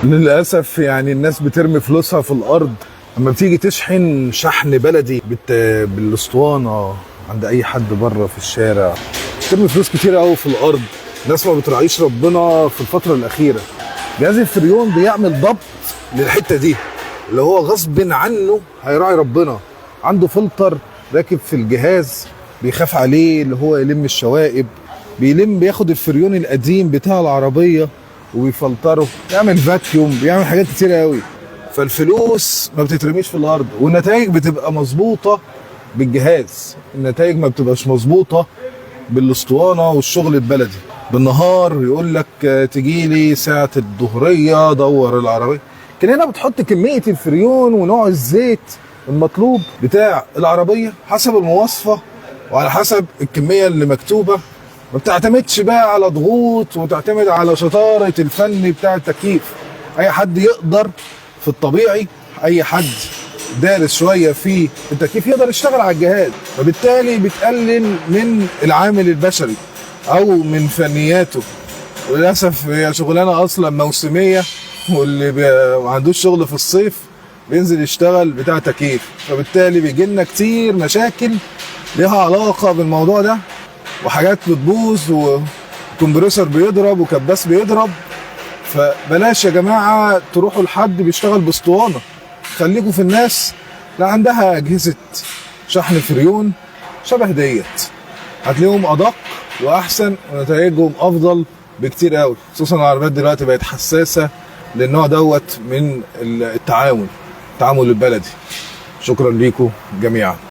للاسف يعني الناس بترمي فلوسها في الارض. اما بتيجي تشحن شحن بلدي بالاسطوانه عند اي حد بره في الشارع، بترمي فلوس كتير قوي في الارض. الناس ما بتراعيش ربنا في الفتره الاخيره. جهاز الفريون بيعمل ضبط للحته دي، اللي هو غصب عنه هيراعي ربنا. عنده فلتر راكب في الجهاز بيخاف عليه، اللي هو يلم الشوائب، بياخد الفريون القديم بتاع العربيه وبيفلتره، يعمل فاكيوم، بيعمل حاجات كتير قوي. فالفلوس ما بتترميش في الارض، والنتائج بتبقى مظبوطه بالجهاز. النتائج ما بتبقاش مظبوطه بالاسطوانه والشغل البلدي. بالنهار يقول لك تجي لي ساعه الظهريه دور العربيه. لكن هنا بتحط كميه الفريون ونوع الزيت المطلوب بتاع العربيه حسب المواصفه وعلى حسب الكميه اللي مكتوبه. ما بتعتمدش بقى على ضغوط، وتعتمد على شطاره الفن بتاع التكييف. اي حد يقدر في الطبيعي، اي حد دارس شويه في التكييف يقدر يشتغل على الجهاز، فبالتالي بتقلل من العامل البشري او من فنياته. وللاسف هي شغلانه اصلا موسميه، واللي ما عندوش شغل في الصيف بينزل يشتغل بتاع تكييف، فبالتالي بيجي لنا كتير مشاكل ليها علاقه بالموضوع ده، وحاجات بتبوظ وكمبريسور بيضرب وكباس بيضرب. فبلاش يا جماعه تروحوا لحد بيشتغل باسطوانه، خليكم في الناس اللي عندها اجهزه شحن فريون شبه ديت، هتلاقيهم ادق واحسن ونتائجهم افضل بكتير قوي. خصوصا العربيات دلوقتي بقت حساسه للنوع دوت من التعامل البلدي. شكرا ليكم جميعا.